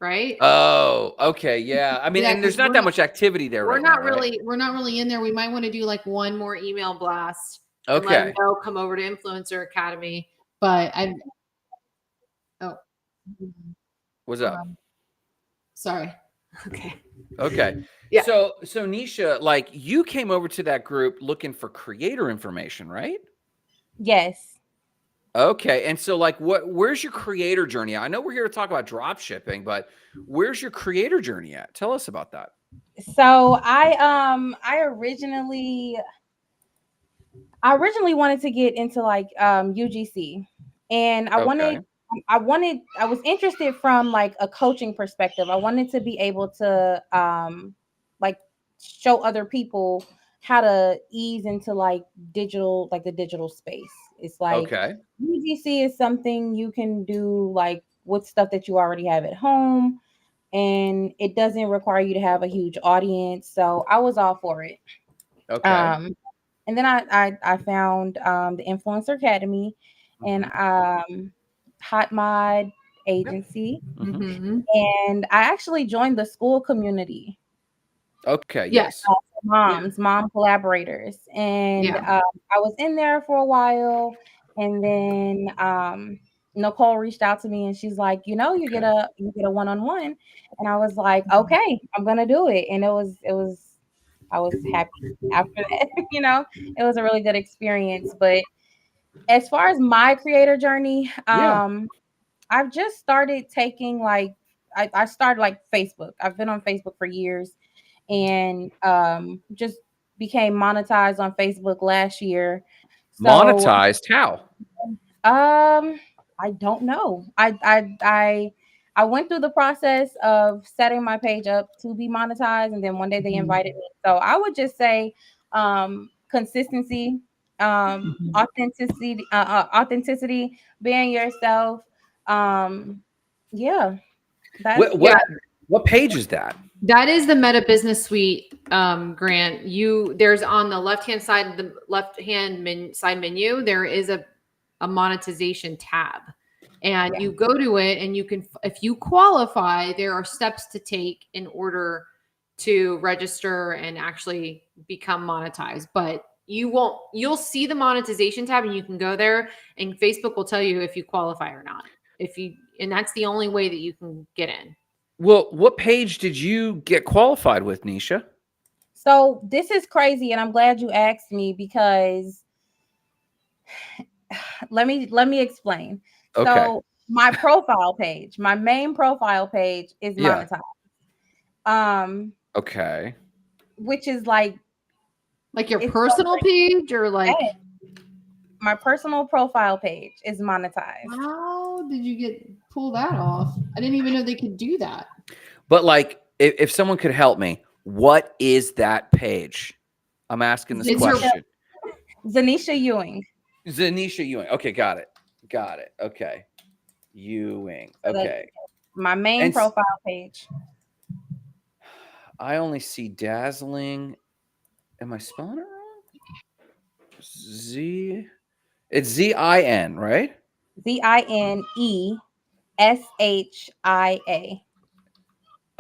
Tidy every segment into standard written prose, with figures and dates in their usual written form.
right? Oh, okay. Yeah. I mean, Yeah, and there's because not that much activity there right now, right? we're not really in there. We might want to do like one more email blast and let them Okay. know, come over to Influencer Academy. But oh, What's up? sorry. Okay. Okay. Yeah. So Neisha, like you came over to that group looking for creator information, right? Yes. Okay. And so like where's your creator journey? I know we're here to talk about drop shipping, but where's your creator journey at? Tell us about that. So I originally wanted to get into like UGC, and I Okay. was interested from like a coaching perspective. I wanted to be able to like show other people how to ease into like the digital space. It's like Okay. UGC is something you can do like with stuff that you already have at home, and it doesn't require you to have a huge audience. So I was all for it. Okay. Um, and then I found the Influencer Academy and Mhm. Hot Mod Yep. Agency, Mhm. Mm-hmm. and I actually joined the school community. Okay. Yeah. Yes. Mom collaborators, and Yeah. I was in there for a while, and then Nicole reached out to me, and she's like, you get Okay. a one-on-one, and I was like, okay, I'm gonna do it, and I was happy after that. It was a really good experience. But as far as my creator journey, Yeah. I've just started taking like I started like Facebook. I've been on Facebook for years, and just became monetized on Facebook last year. So Monetized how? I don't know. I went through the process of setting my page up to be monetized, and then one day they invited me. So I would just say consistency, authenticity, being yourself. Um, yeah, that's What Yeah. what what page is that? That is the Meta Business Suite, Grant. There's on the left hand side, side menu, there is a monetization tab, and Yeah. you go to it, and you can, if you qualify, there are steps to take in order to register and actually become monetized. But you'll see the monetization tab, and you can go there, and Facebook will tell you if you qualify or not. And that's the only way that you can get in. Well, what page did you get qualified with, Neisha? So this is crazy, and I'm glad you asked me because let me explain. Okay. So my profile page, my main profile page is Yeah. monetized. Um, Okay. which is like Like your it's so personal page, or like, crazy. My personal profile page is monetized. how did you pull that off? I didn't even know they could do that. But like if someone could help me, what is that page? I'm asking this It's her- question. Zineshia Ewing. Zineshia Ewing. Okay, got it. Got it. Okay. Ewing. So that's Okay. my main And profile page. I only see dazzling. Am I spelling it wrong? It's ZIN, right? Zineshia.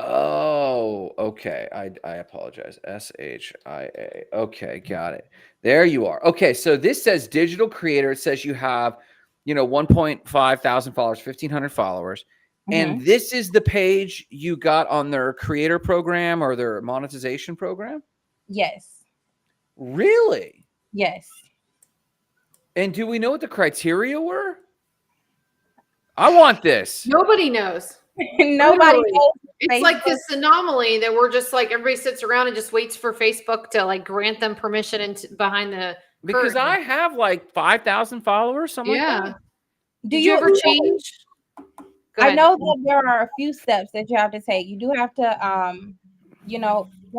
Oh, okay. I apologize. SHIA. Okay, got it. There you are. Okay, so this says digital creator. It says you have, 1.5 thousand followers, 1,500 followers. And Mhm. this is the page you got on their creator program or their monetization program? Yes. Really? Yes. And do we know what the criteria were? I want this. Nobody knows. Nobody Literally. knows. It's like Facebook. this anomaly that we're just like, everybody sits around and just waits for Facebook to like grant them permission behind the Because curtain. I have like 5,000 followers, something like Yeah. that. Did you ever change? Go I ahead. know that there are a few steps that you have to take. You do have to, you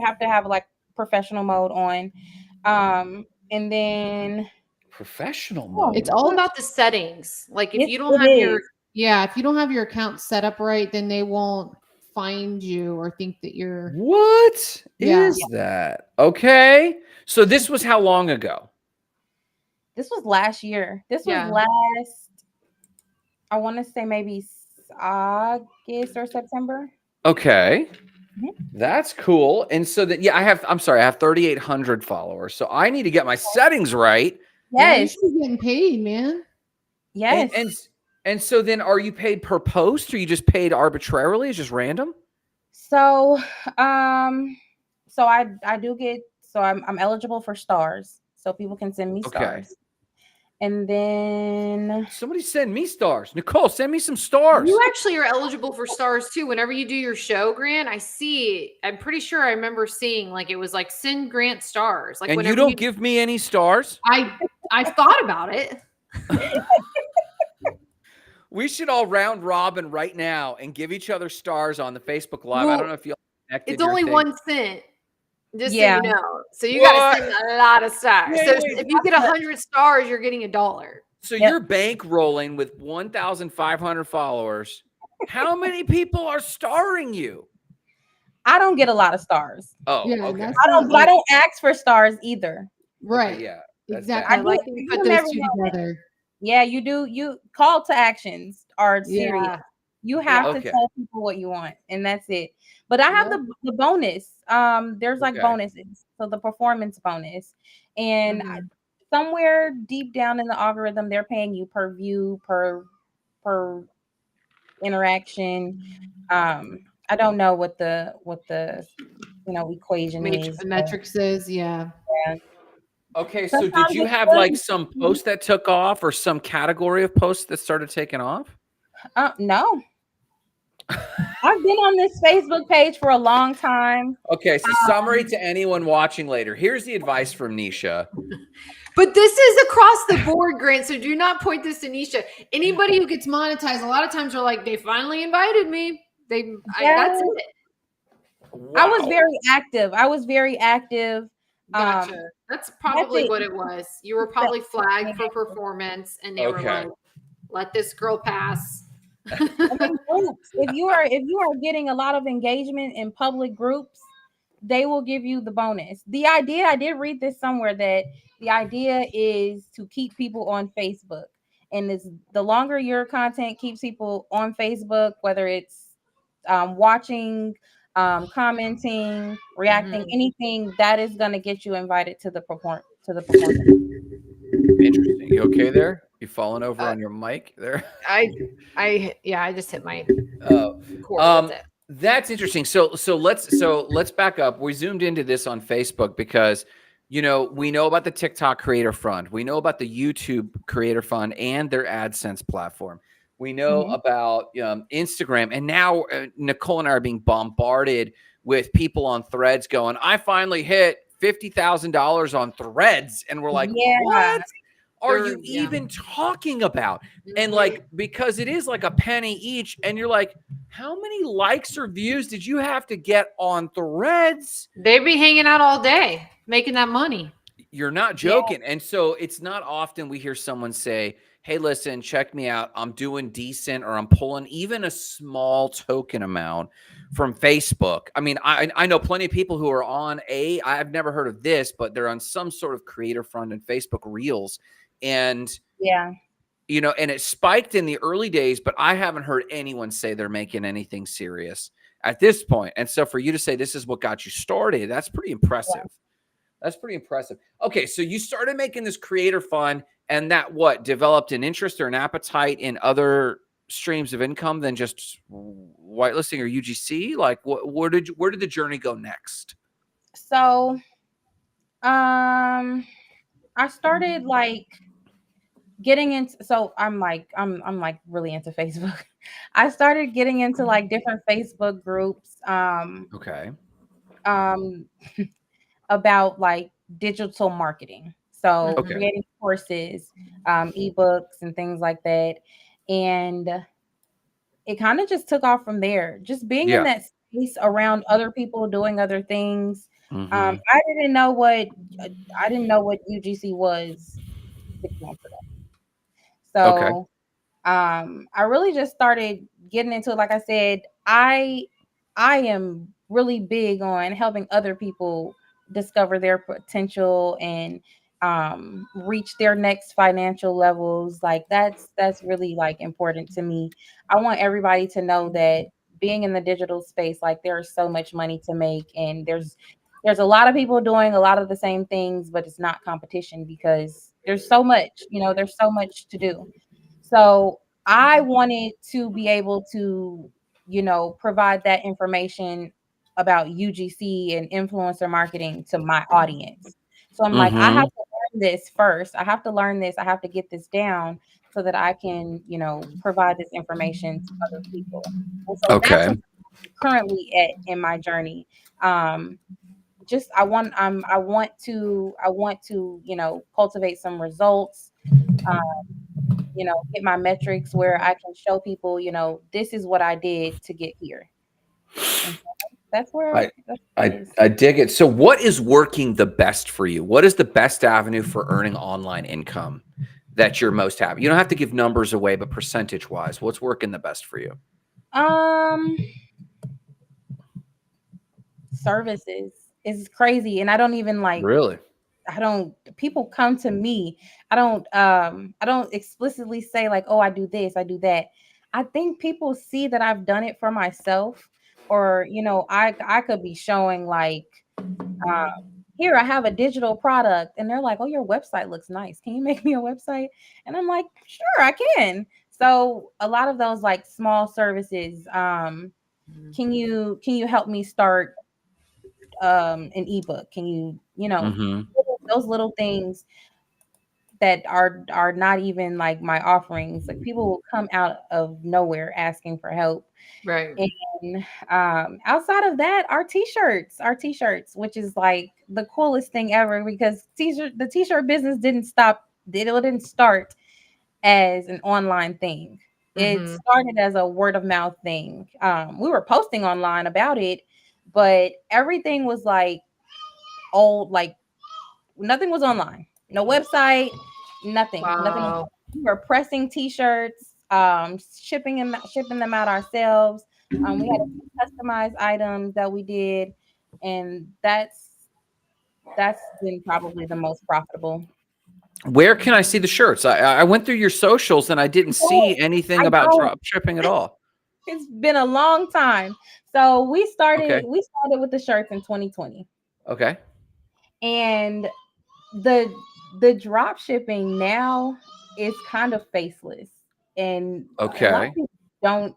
have to have like professional mode on, and then Professional It's mode. all about the settings. Like if Yes, you don't it have your is. if you don't have your account set up right, then they won't find you or think that you're What is Yeah. that? Okay. So this was how long ago? This was last year. This was Yeah. last. I want to say maybe August or September. Okay. Mhm. That's cool. And so that, yeah, I'm sorry, I have 3,800 followers. So I need to get my settings right. Yeah, you Yes, should be getting paid, man. yes. And so then are you paid per post or you just paid arbitrarily? It's just random? So, so I do get, so I'm eligible for stars, so people can send me Okay. stars, and then Somebody send me stars. Nicole, send me some stars. You actually are eligible for stars too. Whenever you do your show, Grant, I'm pretty sure I remember seeing like it was like send Grant stars. Like And you whenever don't give me any stars? I thought about it. We should all round robin right now and give each other stars on the Facebook Live. I Well, don't know if you all connected It's your only thing. 1 cent. Just so Yeah. you know. So you got to send a lot of stars. Wait, So wait, if you get 100 stars, you're getting $1. So Yep. you're bankrolling with 1,500 followers. How many people are starring you? I don't get a lot of stars. Oh, Yeah, okay. that's I not don't. I don't ask for stars either. right. Okay, yeah. That's Exactly. bad. I like do- that you I put do those every two now and together. Yeah, you do. You call to actions are serious. Yeah. You have Okay. to tell people what you want, and that's it. But I have the bonus. There's like Okay. bonuses. So the performance bonus, and Mhm. somewhere deep down in the algorithm, they're paying you per view, per interaction. I don't know what the equation is. but Metrics is, yeah. yeah. Okay, so did Sometimes you it's have good. like some post that took off or some category of posts that started taking off? No. I've been on this Facebook page for a long time. Okay, so summary to anyone watching later. Here's the advice from Neisha. But this is across the board, Grant. So do not point this to Neisha. Anybody who gets monetized, a lot of times are like, they finally invited me. That's it. Wow. I was very active. Gotcha. That's probably it. what it was. You were probably flagged for performance, and they were Okay. like, "Let this girl pass." I mean, groups. If you are getting a lot of engagement in public groups, they will give you the bonus. The idea, I did read this somewhere, that the idea is to keep people on Facebook, and the longer your content keeps people on Facebook, whether it's watching, commenting, reacting, Mhm. anything that is going to get you invited to the performance. Interesting. You okay there? You falling over on your mic there? I just hit my Oh, cord with it. that's interesting. So let's back up. We zoomed into this on Facebook because we know about the TikTok Creator Fund. We know about the YouTube Creator Fund and their AdSense platform. We know about Instagram, and now Nicole and I are being bombarded with people on Threads going, "I finally hit $50,000 on Threads," and we're like, Yeah. "What are They're- you yeah. even talking about?" And Mhm. like, because it is like a penny each, and you're like, how many likes or views did you have to get on Threads? They be hanging out all day making that money. You're not joking. And so it's not often we hear someone say, "Hey, listen, check me out. I'm doing decent," or "I'm pulling even a small token amount from Facebook." I mean, I know plenty of people who are on I've never heard of this, but they're on some sort of creator fund and Facebook Reels. And Yeah. and it spiked in the early days, but I haven't heard anyone say they're making anything serious at this point. And so for you to say this is what got you started, that's pretty impressive. Yeah. That's pretty impressive. Okay, so you started making this creator fund, and that developed an interest or an appetite in other streams of income than just whitelisting or UGC? Like, where did the journey go next? So, I started like getting into. So I'm like really into Facebook. I started getting into like different Facebook groups. Okay. About like digital marketing. So Okay. creating courses, ebooks and things like that. And it kind of just took off from there. Just being in that space around other people doing other things. I didn't know what UGC was 6 months ago. So I really just started getting into it. Like I said, I am really big on helping other people discover their potential and reach their next financial levels. Like that's really like important to me. I want everybody to know that being in the digital space, like there's so much money to make, and there's a lot of people doing a lot of the same things, but it's not competition because there's so much, there's so much to do. So I wanted to be able to, provide that information about UGC and influencer marketing to my audience. So I'm like, I have Mm-hmm. to learn this first. I have to learn this. I have to get this down so that I can, provide this information to other people. And so that's Okay. where I'm currently at in my journey. Um, just I want to cultivate some results, um, get my metrics where I can show people, this is what I did to get here. And so I that's where it I is. I dig it. So what is working the best for you? What is the best avenue for earning online income that you're most happy? You don't have to give numbers away, but percentage wise, what's working the best for you? Um, Services is crazy, and I don't even like. Really? I don't. People come to me. I don't explicitly say like, oh, I do this, I do that. I think people see that I've done it for myself, or I could be showing like, um, here I have a digital product, and they're like, oh, your website looks nice. Can you make me a website? And I'm like, sure, I can. So a lot of those like small services. Can you help me start an ebook? Can you Mm-hmm. those little things that are not even like my offerings. Like people will come out of nowhere asking for help. Right. And outside of that, our t-shirts, which is like the coolest thing ever because the t-shirt business didn't start as an online thing. It Mm-hmm. started as a word of mouth thing. We were posting online about it, but everything was like old, like nothing was online. No website, nothing. Wow. We were pressing t-shirts, shipping them out ourselves. We had a few customized items that we did, and that's been probably the most profitable. Where can I see the shirts? I went through your socials and I didn't Oh, see anything I about don't. drop shipping at all. It's been a long time. So we started Okay. we started with the shirts in 2020. Okay. And the the drop shipping now is kind of faceless. And a lot of Okay. people don't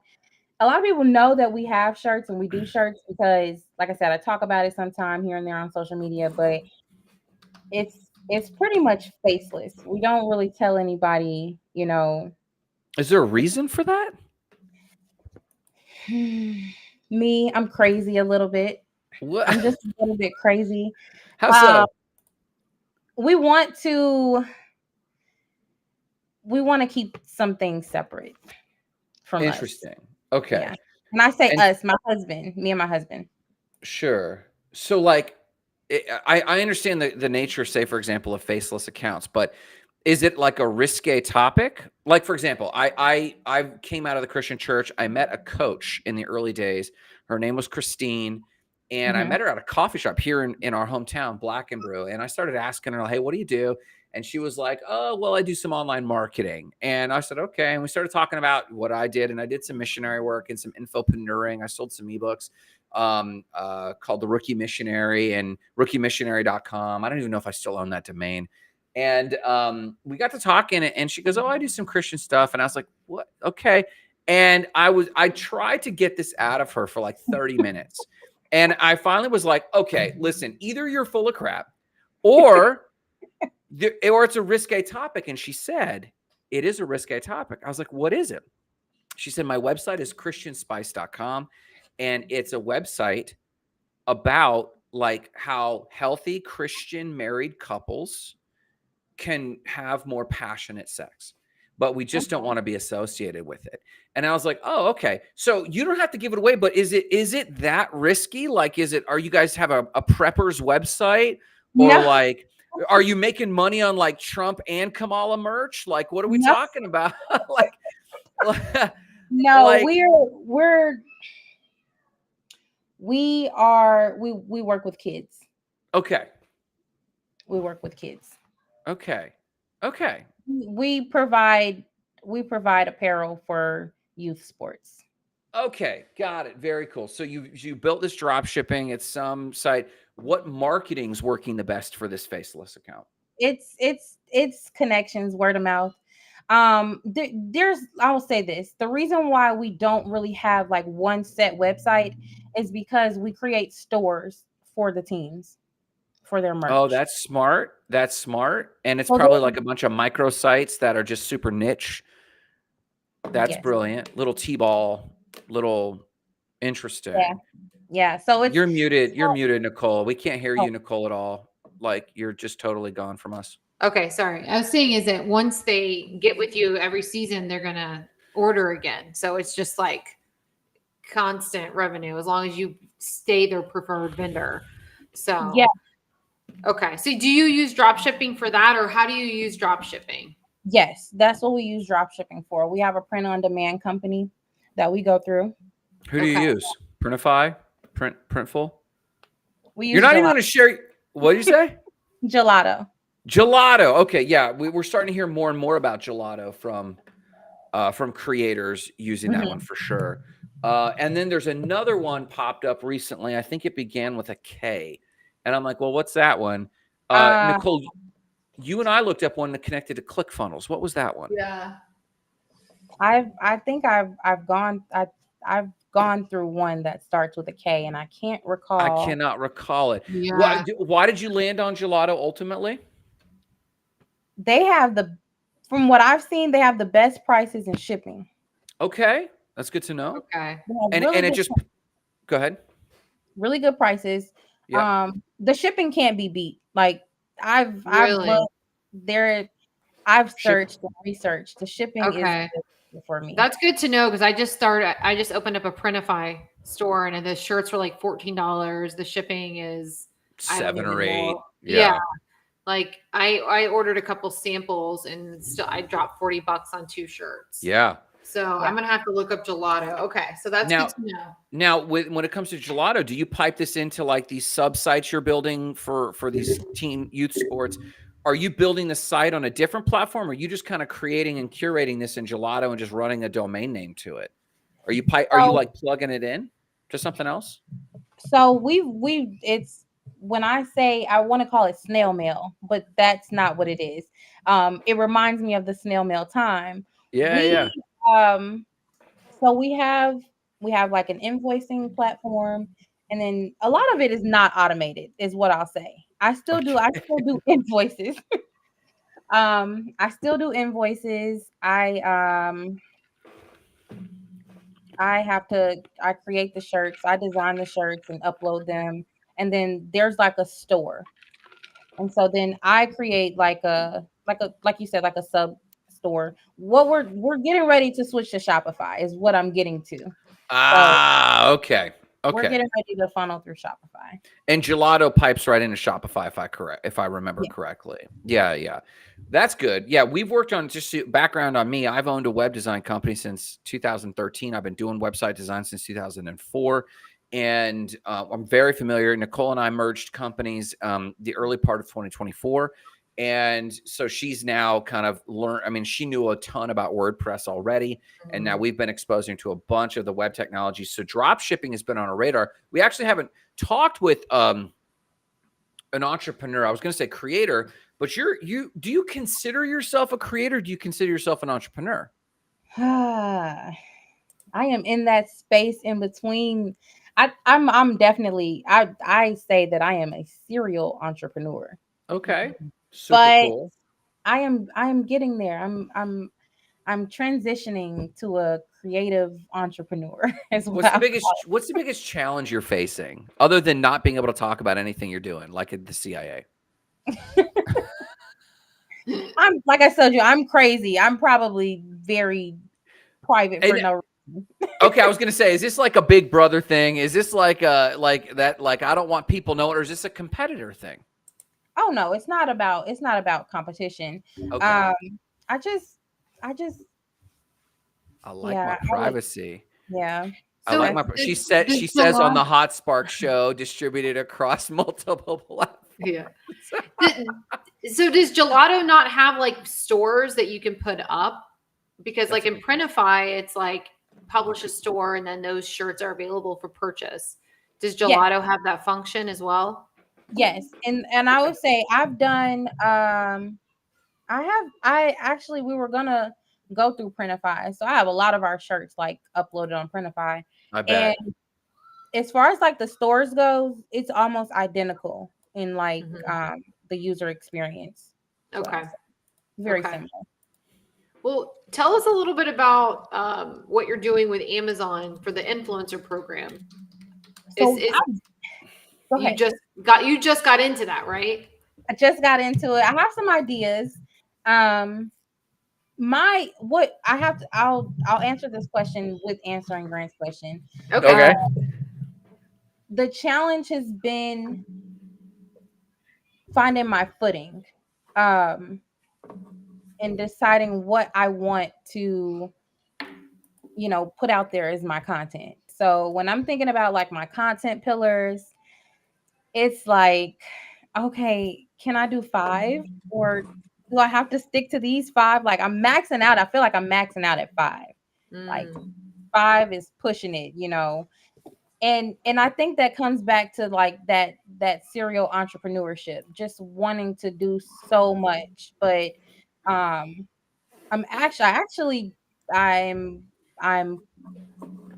a lot of people know that we have shirts and we do shirts because like I said, I talk about it sometime here and there on social media, but it's pretty much faceless. We don't really tell anybody, Is there a reason for that? me, I'm crazy a little bit. What? I'm just a little bit crazy. How Um, so? we want to keep some things separate from us. Interesting. Okay. Yeah. And I say And us, my husband, me and my husband. sure. So, like, I understand the nature, say, for example, of faceless accounts, but is it like a risque topic? Like, for example, I came out of the Christian church. I met a coach in the early days. Her name was Christine, and I Hmm. met her at a coffee shop here in our hometown, Black and Brew. And I started asking her, "Hey, what do you do?" And she was like, "Oh, well, I do some online marketing." And I said, "Okay." And we started talking about what I did, and I did some missionary work and some infopreneuring. I sold some ebooks called The Rookie Missionary and rookiemissionary.com. I don't even know if I still own that domain. And we got to talking, and she goes, "Oh, I do some Christian stuff." And I was like, "What? Okay." And I tried to get this out of her for like 30 minutes. And I finally was like, "Okay, listen, either you're full of crap or it's a risque topic." And she said, "It is a risque topic." I was like, "What is it?" She said, "My website is christianspice.com, and it's a website about like how healthy Christian married couples can have more passionate sex, but we just don't want to be associated with it." And I was like, "Oh, okay. So you don't have to give it away, but is it that risky? Like, are you guys have a prepper's website, or No, like, are you making money on like Trump and Kamala merch? Like, what are we no, talking about?" like, no. like, We work with kids. okay. We work with kids. Okay. Okay. We provide apparel for youth sports. Okay, got it. Very cool. So you built this drop shipping at some site. What marketing's working the best for this faceless account? It's connections, word of mouth. There's I will say this. The reason why we don't really have like one set website is because we create stores for the teams for their Oh, merch. that's smart. That's smart. And it's So probably like a bunch of micro sites that are just super niche. That's yes. brilliant. Little T-ball, little Yeah. interesting. Yeah. So it's You're muted. You're so, muted, Nicole. We can't hear oh, you, Nicole, at all. Like you're just totally gone from us. Okay, sorry. I was saying is that once they get with you every season, they're gonna order again. So it's just like constant revenue as long as you stay their preferred vendor. So yeah. okay. So do you use drop shipping for that, or how do you use drop shipping? Yes, that's what we use drop shipping for. We have a print on demand company that we go through. Who do you Okay. use? Printify? Printful? We You're use not even going to share. What did you say? gelato. Gelato. Okay, yeah, we're starting to hear more and more about gelato from creators using that one for sure. And then there's another one popped up recently. I think it began with a K, and I'm like, well, what's that one? Nicole, you and I looked up one that connected to ClickFunnels. What was that one? Yeah. I've gone through one that starts with a K, and I can't I recall. cannot recall it. Yeah. Why did you land on gelato ultimately? They have from what I've seen, they have the best prices in shipping. Okay, that's good to know. Okay. They have And really it good, just go ahead. really good prices. Yeah. The shipping can't be beat. Like I've Really? looked there, I've Ship. searched and researched. The shipping is Okay. good for me. That's good to know because I just opened up a Printify store and the shirts were like $14. The shipping is I don't 7 or even 8. know. Yeah. Like I ordered a couple samples and still I dropped $40 on 2 shirts. Yeah. So I'm gonna have to look up gelato. Okay, so that's Now, good to know. now when it comes to gelato, do you pipe this into like these sub sites you're building for these teen youth sports? Are you building the site on a different platform, or are you just kind of creating and curating this in gelato and just running a domain name to it? Are you So like plugging it in to something else? So we it's when I say I want to call it snail mail, but that's not what it is. It reminds me of the snail mail time. Yeah, We yeah. um so we have like an invoicing platform, and then a lot of it is not automated, is what I'll say. I still do invoices. I still do invoices. I create the shirts, I design the shirts and upload them. And then there's like a store. And so then I create like you said, like a sub store. What we're getting ready to switch to Shopify is what I'm getting to. So Okay. we're Okay. getting ready to funnel through Shopify. And gelato pipes right into Shopify if I remember Yeah. correctly. Yeah, yeah. That's good. Yeah, we've worked on background on me. I've owned a web design company since 2013. I've been doing website design since 2004. And I'm very familiar. Nicole and I merged companies the early part of 2024. And so she's now kind of learned. I mean, she knew a ton about WordPress already. And now we've been exposing to a bunch of the web technologies. So drop shipping has been on our radar. We actually haven't talked with an entrepreneur. I was going to say creator, but do you consider yourself a creator? Do you consider yourself an entrepreneur? I am in that space in between. I'm definitely I say that I am a serial entrepreneur. Okay. Super But cool. I am getting there. I'm transitioning to a creative entrepreneur as well. What's the biggest challenge you're facing other than not being able to talk about anything you're doing, like at the CIA? I'm like I told you, I'm crazy. I'm probably very private for no reason. Okay, I was gonna say, is this like a Big Brother thing? Is this like I don't want people knowing, or is this a competitor thing? Oh no, it's not about competition. Okay. I just I like yeah, my privacy. yeah. I like my. She says on the HotSpark show, distributed across multiple platforms. Yeah. So does Gelato not have like stores that you can put up? Because like in Printify, it's like publish a store and then those shirts are available for purchase. Does Yes, Gelato have that function as well? yes. And I would say I've done I actually we were gonna go through Printify. So I have a lot of our shirts like uploaded on Printify. I And bet. as far as like the stores goes, it's almost identical in like Mhm. the user experience. Okay. So very Okay. similar. Well, tell us a little bit about what you're doing with Amazon for the influencer program. So Is go ahead. you just got into that, right? I just got into it. I have some ideas. Um my what I have to I'll answer this question with answering Grant's question. Okay. Uh Okay. the challenge has been finding my footing. Um and deciding what I want to, put out there as my content. So when I'm thinking about like my content pillars, it's like, okay, can I do 5 or do I have to stick to these 5? Like I'm maxing out. I feel like I'm maxing out at 5. Like Mm, 5 is pushing it. And I think that comes back to like that serial entrepreneurship, just wanting to do so much. But um I actually I'm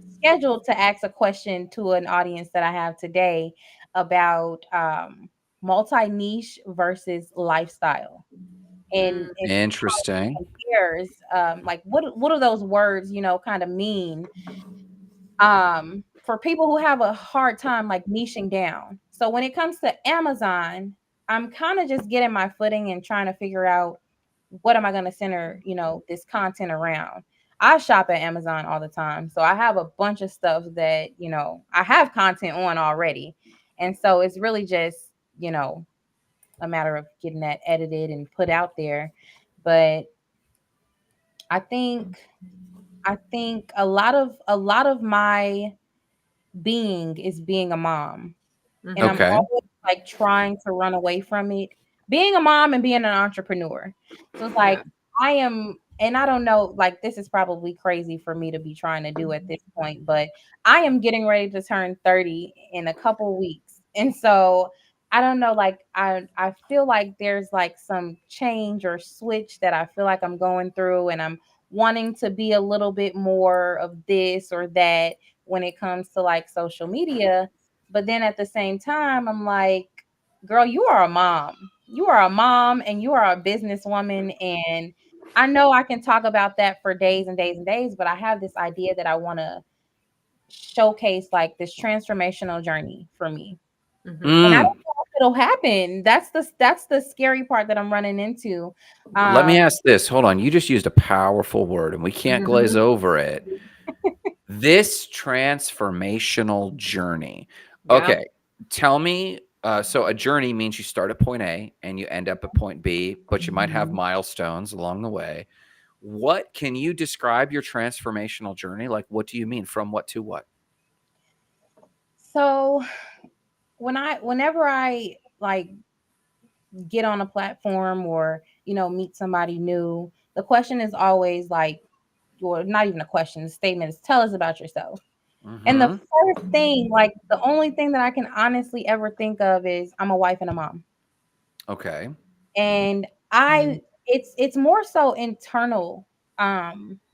scheduled to ask a question to an audience that I have today about multi-niche versus lifestyle, and mm, how it Interesting. compares, like what do those words, kind of mean, for people who have a hard time like niching down. So when it comes to Amazon, I'm kind of just getting my footing and trying to figure out what am I going to center, this content around. I shop at Amazon all the time. So I have a bunch of stuff that, I have content on already. And so it's really just, a matter of getting that edited and put out there. But I think I think a lot of my being is being a mom. And I'm mhm. Okay. always like trying to run away from it. Being a mom and being an entrepreneur. So it's like Yeah. I am, and I don't know, like this is probably crazy for me to be trying to do at this point, but I am getting ready to turn 30 in a couple weeks. And so I don't know, like I feel like there's like some change or switch that I feel like I'm going through, and I'm wanting to be a little bit more of this or that when it comes to like social media. But then at the same time, I'm like, girl, you are a mom. You are a mom and you are a businesswoman. And I know I can talk about that for days and days and days, but I have this idea that I want to showcase like this transformational journey for me. Mhm. And I don't Mm. know if it'll happen. That's the scary part that I'm running into. Let me Um, ask this. Hold on. You just used a powerful word and we can't glaze Mhm. over it. This transformational journey. Yeah. Okay. Tell me. So a journey means you start at point A and you end up at point B, but you might have Mhm. milestones along the way. What can you describe your transformational journey? Like, what do you mean from what to what? So whenever I like get on a platform or meet somebody new, the question is always like, or not even a question, the statement is, tell us about yourself. And the Hmm. first thing, like the only thing that I can honestly ever think of is I'm a wife and a mom. Okay. And Mhm. it's more so internal,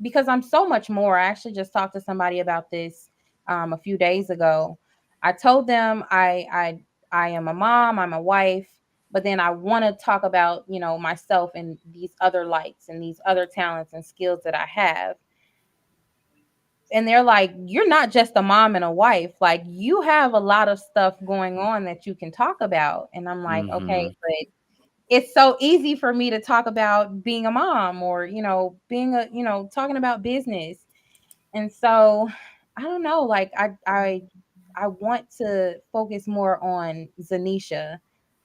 because I'm so much more. I actually just talked to somebody about this a few days ago. I told them I am a mom, I'm a wife, but then I want to talk about, myself and these other lights and these other talents and skills that I have. And they're like, you're not just a mom and a wife, like you have a lot of stuff going on that you can talk about. And I'm like, okay, Hmm. but it's so easy for me to talk about being a mom or, being talking about business. And so I don't know, like I want to focus more on Zineshia,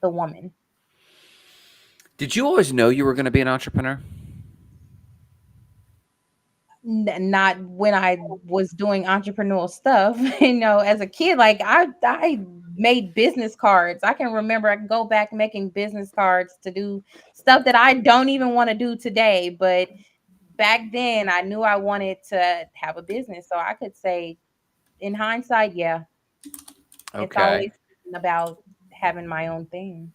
the woman. Did you always know you were going to be an entrepreneur? Not when I was doing entrepreneurial stuff, as a kid. Like I made business cards. I can remember I can go back making business cards to do stuff that I don't even want to do today. But back then I knew I wanted to have a business. So I could say in hindsight, yeah, it's Okay. always about having my own thing.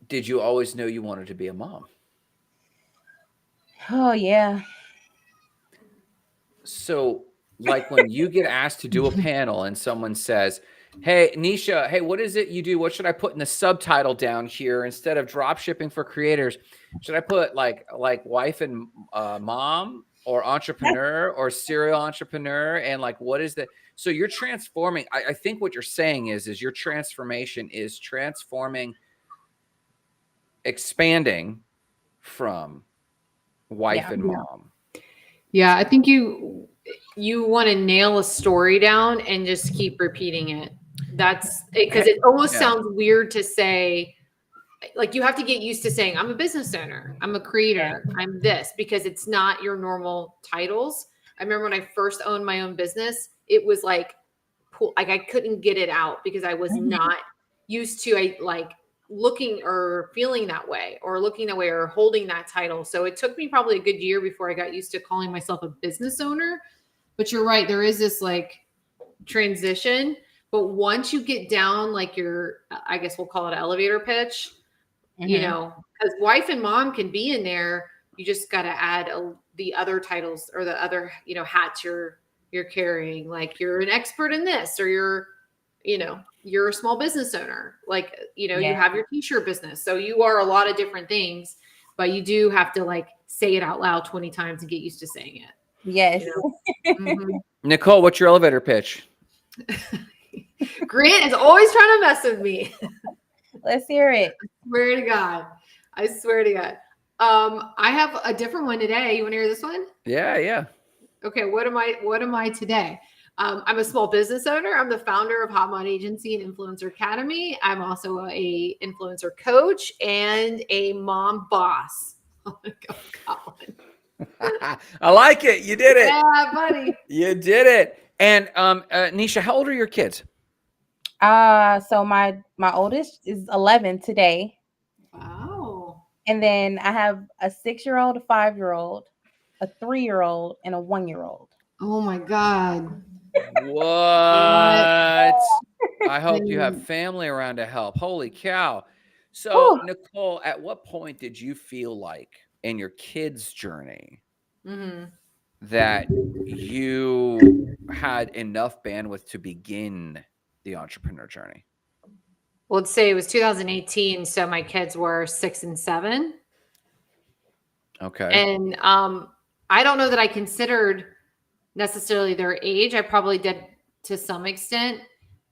Did you always know you wanted to be a mom? Oh yeah. So, like when you get asked to do a panel and someone says, "Hey, Neisha, hey, what is it you do? What should I put in the subtitle down here instead of drop shipping for creators? Should I put like wife and mom or entrepreneur or serial entrepreneur? And like, what is the so you're transforming? I think what you're saying is your transformation is transforming, expanding from wife Yeah. and mom. Yeah, I think you want to nail a story down and just keep repeating it. That's because it almost Yeah. sounds weird to say, like you have to get used to saying, I'm a business owner, I'm a creator, I'm this, because it's not your normal titles. I remember when I first owned my own business, it was like I couldn't get it out because I was not used to like looking or feeling that way or looking that way or holding that title. So it took me probably a good year before I got used to calling myself a business owner. But you're right, there is this like transition. But once you get down like your, I guess we'll call it elevator pitch, you know, because wife and mom can be in there. You just got to add the other titles or the other, you know, hats you're carrying. Like you're an expert in this, or you're, you know, you're a small business owner. Like, you know, you have your t-shirt business. So you are a lot of different things, but you do have to like say it out loud 20 times and get used to saying it. Yes. You know? Mm-hmm. Nicole, what's your elevator pitch? Grant is always trying to mess with me. Let's hear it. I swear to God. I swear to God. I have a different one today. You want to hear this one? Yeah. Okay. What am I today? I'm a small business owner. I'm the founder of Hot Mod Agency and Influencer Academy. I'm also a influencer coach and a mom boss. Oh my God, got one. I like it. You did it. Yeah, buddy. You did it. And Neisha, how old are your kids? So my oldest is 11 today. Wow. And then I have a 6-year-old, a 5-year-old, a 3-year-old, and a 1-year-old. Oh my God. What? I hope you have family around to help. Holy cow. So, Nicole, at what point did you feel like in your kids' journey that you had enough bandwidth to begin the entrepreneur journey? Well, let's say it was 2018. So my kids were 6 and 7. Okay. And I don't know that I considered necessarily their age. I probably did to some extent,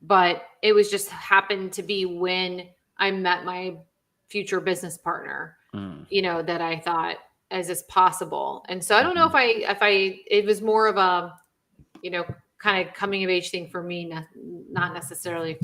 but it was just happened to be when I met my future business partner, you know, that I thought, is this possible? And so I don't know if it was more of a, you know, kind of coming of age thing for me, not necessarily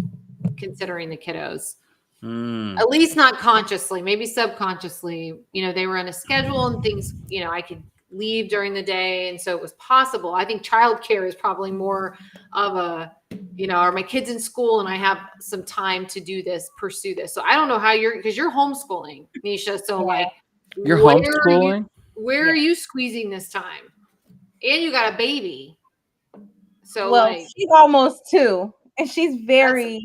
considering the kiddos. At least not consciously, maybe subconsciously, you know, they were on a schedule and things, you know, I could leave during the day. And so it was possible. I think childcare is probably more of a, you know, are my kids in school and I have some time to do this, pursue this. So I don't know how because you're homeschooling, Neisha. So like, you're homeschooling? Where are you squeezing this time? And you got a baby. So well, like, she's almost 2 and she's very,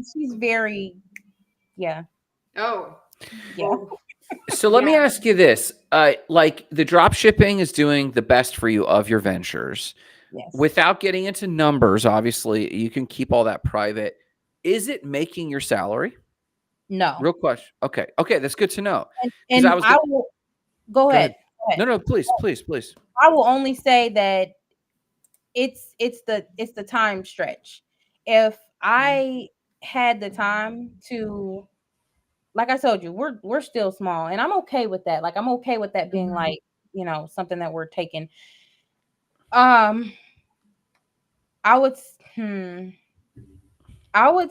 yeah. Oh, yeah. So let me ask you this. Like the drop shipping is doing the best for you of your ventures. Yes. Without getting into numbers, obviously, you can keep all that private. Is it making your salary? No. Real question. Okay. That's good to know. And I will go ahead. No, please. I will only say that it's the time stretch. If I had the time to, like I told you, we're still small, and I'm okay with that. Like I'm okay with that being like, you know, something that we're taking. I would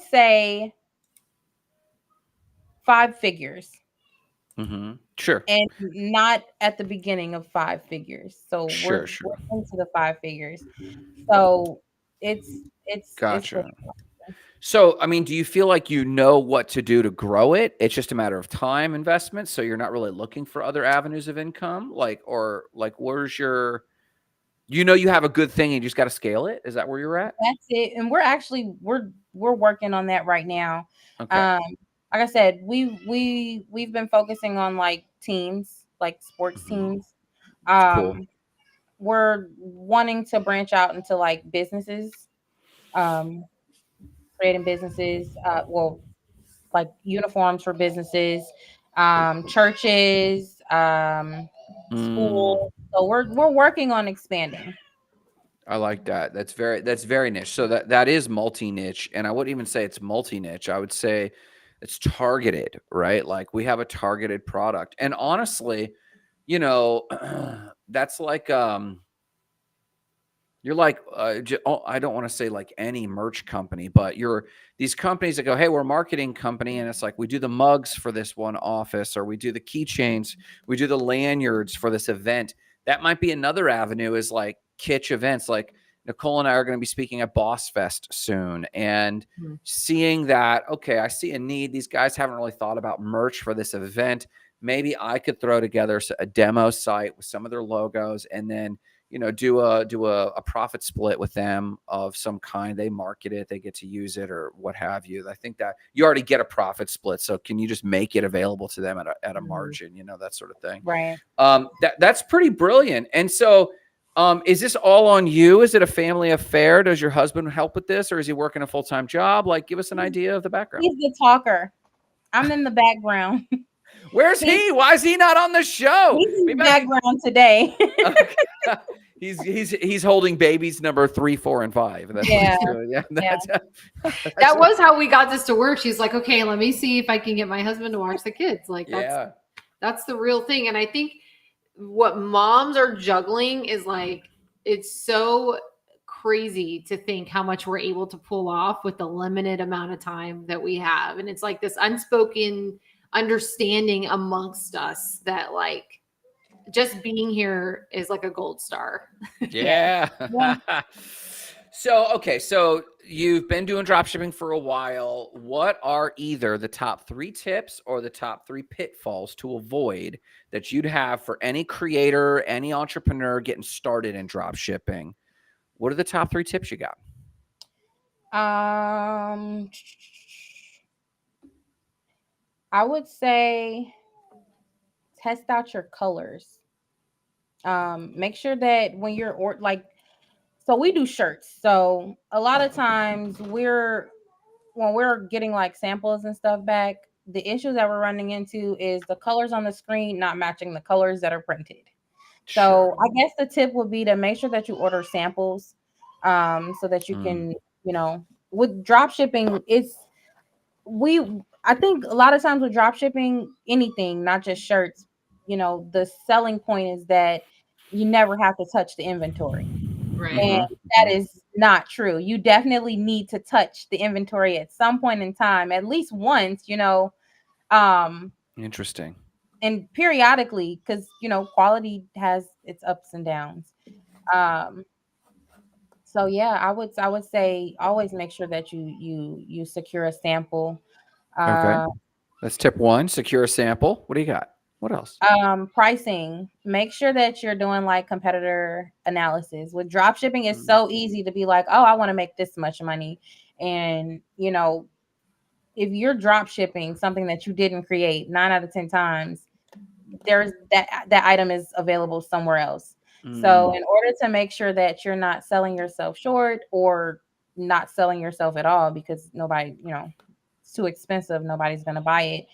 say 5 figures. Sure. And not at the beginning of 5 figures. So we're into the 5 figures. So it's gotcha. So, I mean, do you feel like you know what to do to grow it? It's just a matter of time investment. So you're not really looking for other avenues of income, where's your, you have a good thing and you just got to scale it. Is that where you're at? That's it. And we're working on that right now. Okay. Like I said, we've been focusing on like teams, like sports teams. Cool. We're wanting to branch out into like businesses, um, creating businesses, like uniforms for businesses, churches, Mm, school. So we're working on expanding. I like that. That's very niche. So that is multi-niche. And I wouldn't even say it's multi-niche. I would say it's targeted, right? Like we have a targeted product. And honestly, that's like you're like I don't want to say like any merch company, but you're these companies that go, hey, we're a marketing company, and it's like we do the mugs for this one office, or we do the keychains, we do the lanyards for this event. That might be another avenue, is like kitsch events. Like Nicole and I are going to be speaking at Boss Fest soon, and seeing that, okay, I see a need. These guys haven't really thought about merch for this event. Maybe I could throw together a demo site with some of their logos, and then do a profit split with them of some kind. They market it, they get to use it, or what have you. I think that you already get a profit split. So can you just make it available to them at a margin, that sort of thing. Right. That's pretty brilliant. And so, is this all on you? Is it a family affair? Does your husband help with this, or is he working a full-time job? Like, give us an idea of the background. He's the talker. I'm in the background. Where's he? Why is he not on the show? He's in the background today. Okay. He's holding babies number 3, 4, and 5. That's Yeah. what he's doing. Yeah. That was how we got this to work. She's like, okay, let me see if I can get my husband to watch the kids. Like that's the real thing. And I think what moms are juggling is like, it's so crazy to think how much we're able to pull off with the limited amount of time that we have. And it's like this unspoken understanding amongst us that like just being here is like a gold star. Yeah. So you've been doing dropshipping for a while. What are either the top 3 tips or the top 3 pitfalls to avoid that you'd have for any creator, any entrepreneur getting started in dropshipping? What are the top 3 tips you got? I would say test out your colors. Make sure that when you're so we do shirts. So a lot of times when we're getting like samples and stuff back, the issue that we're running into is the colors on the screen not matching the colors that are printed. So I guess the tip would be to make sure that you order samples, so that you can, with drop shipping, I think a lot of times with drop shipping, anything, not just shirts, the selling point is that you never have to touch the inventory. Right. And that is not true. You definitely need to touch the inventory at some point in time, at least once, Interesting. and periodically, because quality has its ups and downs. So yeah, I would say always make sure that you secure a sample. Okay. That's tip 1. Secure a sample. What do you got? What else? Pricing. Make sure that you're doing like competitor analysis. With drop shipping, it's so easy to be like, oh, I want to make this much money. And if you're drop shipping something that you didn't create, 9 out of 10 times, there's that item is available somewhere else. So in order to make sure that you're not selling yourself short or not selling yourself at all, because nobody, it's too expensive, nobody's going to buy it.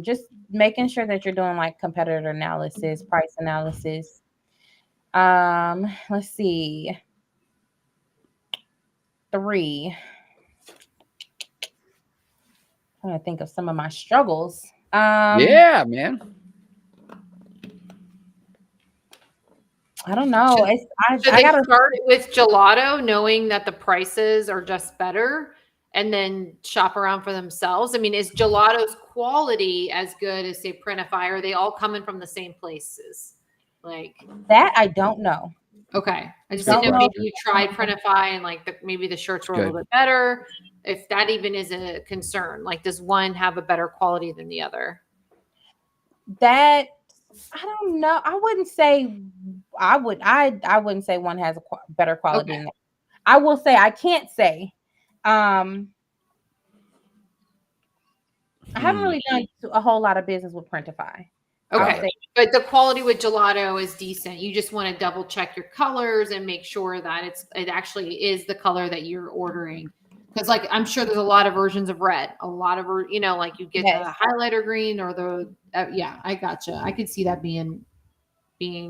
Just making sure that you're doing like competitor analysis, price analysis. Let's see. 3. I'm trying to think of some of my struggles. Yeah, man. I don't know. I gotta start with gelato, knowing that the prices are just better, and then shop around for themselves. I mean, is gelato's quality as good as say Printify? Are they all coming from the same places? Like that, I don't know. Okay. I just Good didn't know Don't know. maybe you tried Printify and like maybe the shirts were a Good. little bit better. If that even is a concern, like does one have a better quality than the other? That I don't know. I wouldn't say I wouldn't say one has a better quality Okay. than that. I will say I can't say. I haven't really done a whole lot of business with Printify. I'll Okay. say But the quality with gelato is decent. You just want to double check your colors and make sure that it actually is the color that you're ordering. Because like I'm sure there's a lot of versions of red, a lot of like you get yes, the highlighter green or the yeah, I gotcha. I could see that being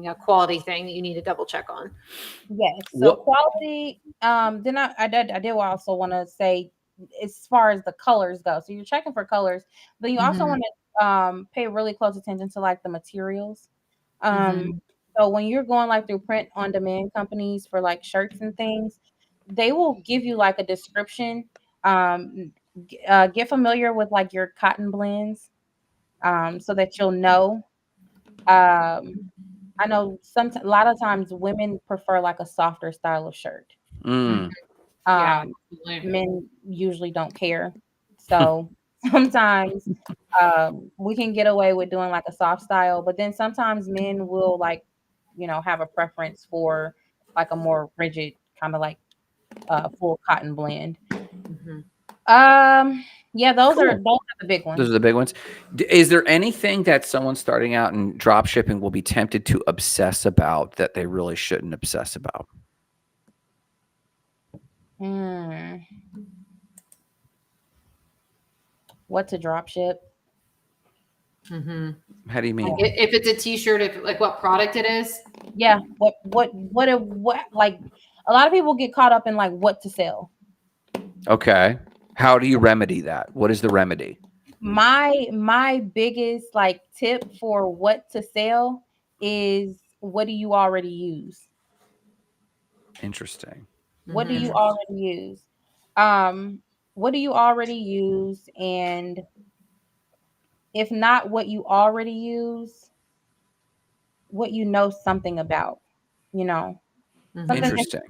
a quality thing that you need to double check on. yes. So What? quality. Then I did also want to say as far as the colors go. So you're checking for colors, but you also Mhm. want to pay really close attention to like the materials. Um, Mhm. so when you're going like through print on demand companies for like shirts and things, they will give you like a description. Get familiar with like your cotton blends, so that you'll know. Um, I know a lot of times women prefer like a softer style of shirt. Mhm. Mm. Yeah. Um, Absolutely. Men usually don't care. So sometimes we can get away with doing like a soft style, but then sometimes men will like, have a preference for like a more rigid kind of like full cotton blend. Mhm. Yeah, those are Cool. the big Those ones. are the big ones. Is there anything that someone starting out in drop shipping will be tempted to obsess about that they really shouldn't obsess about? Hmm. What to drop ship? Mhm. How do you Like mean? if it's a t-shirt, if like what product it is. Yeah, what like a lot of people get caught up in like what to sell. Okay. How do you remedy that? What is the remedy? My biggest like tip for what to sell is what do you already use? Interesting. What do you Mhm. already use? Um, what do you already use? And if not what you already use, what you know something about, you know, something Mhm. that Interesting.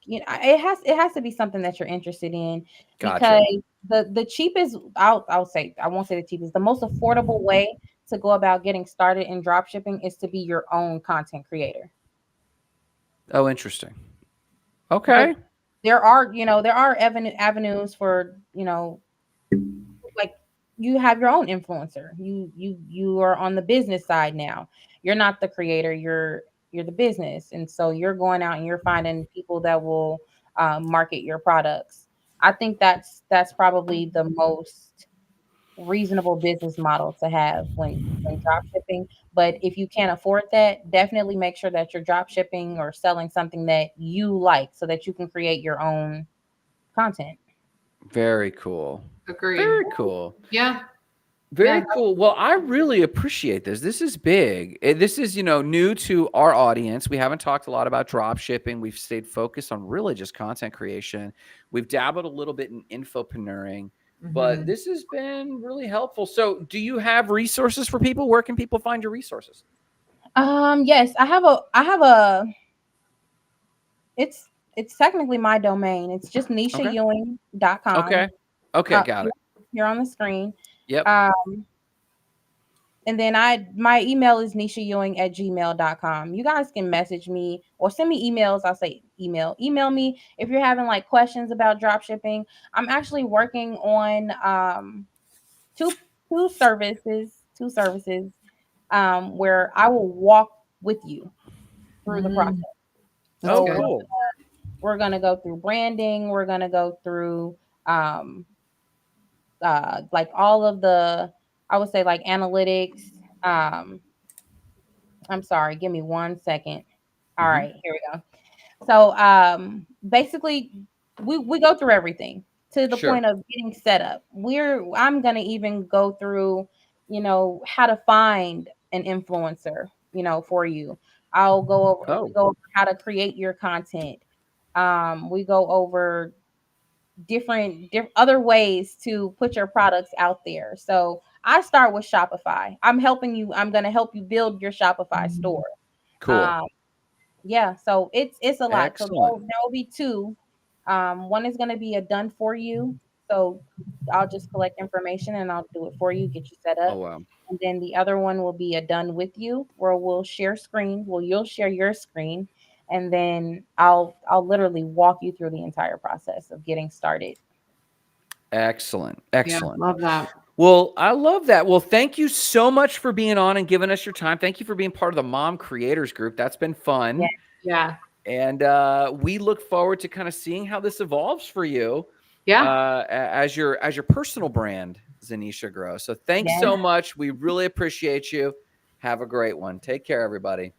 you like. It has to be something that you're interested in Gotcha. because the cheapest I'll say I won't say the cheapest, the most affordable way to go about getting started in drop shipping is to be your own content creator. Oh, interesting. Because Okay. there are avenues for, like you have your own influencer. You are on the business side now. You're not the creator, you're the business. And so you're going out and you're finding people that will market your products. I think that's probably the most reasonable business model to have when drop shipping. But if you can't afford that, definitely make sure that you're drop shipping or selling something that you like so that you can create your own content. Very cool. Agreed. Very cool. Yeah. Very Yeah. cool. Well, I really appreciate this. This is big. This is, new to our audience. We haven't talked a lot about drop shipping. We've stayed focused on really just content creation. We've dabbled a little bit in infopreneuring, but Mhm. this has been really helpful. So, do you have resources for people? Where can people find your resources? Yes, I have a it's technically my domain. It's just Okay. neishaewing.com. Okay. Okay. Got it. Here on the screen. Yep. Um, and then my email is neishaewing@gmail.com. You guys can message me or send me emails. I'll say email. Email me if you're having like questions about drop shipping. I'm actually working on two two services where I will walk with you through the process. Mm, that's So Oh, we're good. cool. we're gonna go through branding. We're gonna go through um, like all of the, I would say like analytics. Um, I'm sorry, give me 1 second. All Hmm. right, here we go. So basically we go through everything to the Sure. point of getting set up. I'm gonna even go through, how to find an influencer, for you. We Oh, go over how to create your content. We go over different other ways to put your products out there. So I start with Shopify. I'm going to help you build your Shopify store. cool. Um, Yeah, so it's a lot. So Excellent. there will be two. One is going to be a done for you. So I'll just collect information and I'll do it for you, get you set Oh, up. wow. And then the other one will be a done with you, where we'll share screen. Well, you'll share your screen, and then I'll literally walk you through the entire process of getting started. Excellent. Yeah, Excellent. love that. Well, I love that. Well, thank you so much for being on and giving us your time. Thank you for being part of the Mom Creators Group. That's been fun. Yeah. And we look forward to kind of seeing how this evolves for you Yeah. as your personal brand, Zineshia, grows. So thanks Yeah. so much. We really appreciate you. Have a great one. Take care, everybody.